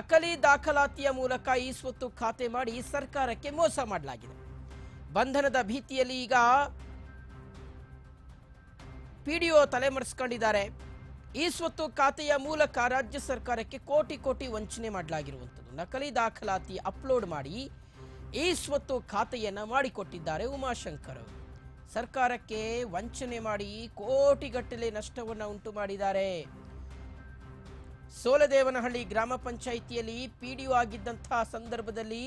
ನಕಲಿ ದಾಖಲಾತಿಯ ಮೂಲಕ ಈ ಸ್ವತ್ತು ಖಾತೆ ಮಾಡಿ ಸರ್ಕಾರಕ್ಕೆ ಮೋಸ ಮಾಡಲಾಗಿದೆ. ಬಂಧನದ ಭೀತಿಯಲ್ಲಿ ಈಗ ಪಿಡಿಒ ತಲೆಮರೆಸಿಕೊಂಡಿದ್ದಾರೆ. ಈ ಸ್ವತ್ತು ಖಾತೆಯ ಮೂಲಕ ರಾಜ್ಯ ಸರ್ಕಾರಕ್ಕೆ ಕೋಟಿ ಕೋಟಿ ವಂಚನೆ ಮಾಡಲಾಗಿರುವಂಥದ್ದು. ನಕಲಿ ದಾಖಲಾತಿ ಅಪ್ಲೋಡ್ ಮಾಡಿ ಈ ಸ್ವತ್ತು ಖಾತೆಯನ್ನು ಮಾಡಿಕೊಟ್ಟಿದ್ದಾರೆ ಉಮಾಶಂಕರ್ ಅವರು. ಸರ್ಕಾರಕ್ಕೆ ವಂಚನೆ ಮಾಡಿ ಕೋಟಿಗಟ್ಟಲೆ ನಷ್ಟವನ್ನು ಉಂಟು ಮಾಡಿದ್ದಾರೆ. ಸೋಲದೇವನಹಳ್ಳಿ ಗ್ರಾಮ ಪಂಚಾಯಿತಿಯಲ್ಲಿ ಪಿಡಿಒ ಆಗಿದ್ದಂತಹ ಸಂದರ್ಭದಲ್ಲಿ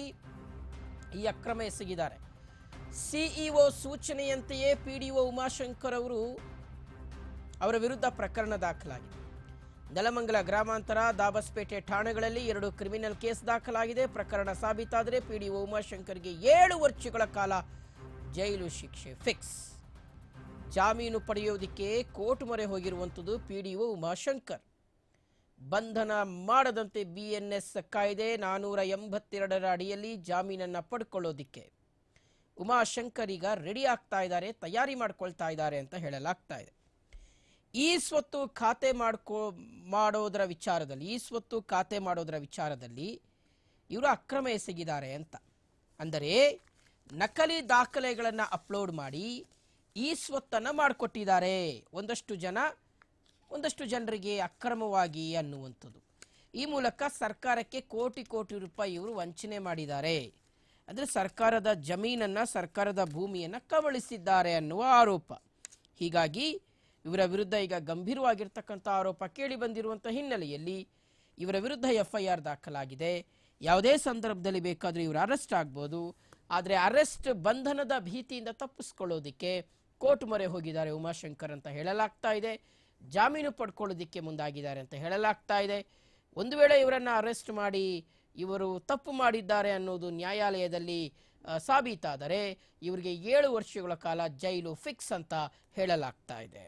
ಈ ಅಕ್ರಮ ಎಸಗಿದ್ದಾರೆ. ಸಿಇಒ ಸೂಚನೆಯಂತೆಯೇ ಪಿಡಿಒ ಉಮಾಶಂಕರ್ ಅವರ ವಿರುದ್ಧ ಪ್ರಕರಣ ದಾಖಲಾಗಿದೆ. ನೆಲಮಂಗಲ ಗ್ರಾಮಾಂತರ, ದಾಬಸ್ಪೇಟೆ ಠಾಣೆಗಳಲ್ಲಿ 2 ಕ್ರಿಮಿನಲ್ ಕೇಸ್ ದಾಖಲಾಗಿದೆ. ಪ್ರಕರಣ ಸಾಬೀತಾದರೆ ಪಿಡಿಒ ಉಮಾಶಂಕರ್ಗೆ 7 ವರ್ಷಗಳ ಕಾಲ ಜೈಲು ಶಿಕ್ಷೆ ಫಿಕ್ಸ್. ಜಾಮೀನು ಪಡೆಯೋದಕ್ಕೆ ಕೋರ್ಟ್ ಮೊರೆ ಹೋಗಿರುವಂಥದ್ದು ಪಿಡಿಒ ಉಮಾಶಂಕರ್. ಬಂಧನ ಮಾಡದಂತೆ ಬಿಎನ್ಎಸ್ ಕಾಯ್ದೆ 482ರ ಅಡಿಯಲ್ಲಿ ಜಾಮೀನನ್ನು ಪಡ್ಕೊಳ್ಳೋದಿಕ್ಕೆ ಉಮಾಶಂಕರ್ ಈಗ ರೆಡಿ ಆಗ್ತಾ ಇದ್ದಾರೆ, ತಯಾರಿ ಮಾಡ್ಕೊಳ್ತಾ ಇದ್ದಾರೆ ಅಂತ ಹೇಳಲಾಗ್ತಾ ಇದೆ. ಈ ಸ್ವತ್ತು ಖಾತೆ ಮಾಡೋದರ ವಿಚಾರದಲ್ಲಿ ಇವರು ಅಕ್ರಮ ಎಸಗಿದ್ದಾರೆ ಅಂತ. ಅಂದರೆ ನಕಲಿ ದಾಖಲೆಗಳನ್ನು ಅಪ್ಲೋಡ್ ಮಾಡಿ ಈ ಸ್ವತ್ತನ್ನು ಮಾಡಿಕೊಟ್ಟಿದ್ದಾರೆ ಒಂದಷ್ಟು ಜನರಿಗೆ ಅಕ್ರಮವಾಗಿ ಅನ್ನುವಂಥದ್ದು. ಈ ಮೂಲಕ ಸರ್ಕಾರಕ್ಕೆ ಕೋಟಿ ಕೋಟಿ ರೂಪಾಯಿ ಇವರು ವಂಚನೆ ಮಾಡಿದ್ದಾರೆ. ಅಂದರೆ ಸರ್ಕಾರದ ಜಮೀನನ್ನು, ಸರ್ಕಾರದ ಭೂಮಿಯನ್ನು ಕಬಳಿಸಿದ್ದಾರೆ ಅನ್ನುವ ಆರೋಪ. ಹೀಗಾಗಿ ಇವರ ವಿರುದ್ಧ ಈಗ ಗಂಭೀರವಾಗಿರ್ತಕ್ಕಂಥ ಆರೋಪ ಕೇಳಿ ಬಂದಿರುವಂಥ ಹಿನ್ನೆಲೆಯಲ್ಲಿ ಇವರ ವಿರುದ್ಧ FIR ದಾಖಲಾಗಿದೆ. ಯಾವುದೇ ಸಂದರ್ಭದಲ್ಲಿ ಬೇಕಾದರೂ ಇವರು ಅರೆಸ್ಟ್ ಆಗ್ಬೋದು. ಆದರೆ ಬಂಧನದ ಭೀತಿಯಿಂದ ತಪ್ಪಿಸ್ಕೊಳ್ಳೋದಕ್ಕೆ ಕೋರ್ಟ್ ಮೊರೆ ಹೋಗಿದ್ದಾರೆ ಉಮಾಶಂಕರ್ ಅಂತ ಹೇಳಲಾಗ್ತಾ ಇದೆ. ಜಾಮೀನು ಪಡ್ಕೊಳ್ಳೋದಕ್ಕೆ ಮುಂದಾಗಿದ್ದಾರೆ ಅಂತ ಹೇಳಲಾಗ್ತಾ ಇದೆ. ಒಂದು ವೇಳೆ ಇವರನ್ನು ಅರೆಸ್ಟ್ ಮಾಡಿ ಇವರು ತಪ್ಪು ಮಾಡಿದ್ದಾರೆ ಅನ್ನೋದು ನ್ಯಾಯಾಲಯದಲ್ಲಿ ಸಾಬೀತಾದರೆ ಇವರಿಗೆ 7 ವರ್ಷಗಳ ಕಾಲ ಜೈಲು ಫಿಕ್ಸ್ ಅಂತ ಹೇಳಲಾಗ್ತಾ ಇದೆ.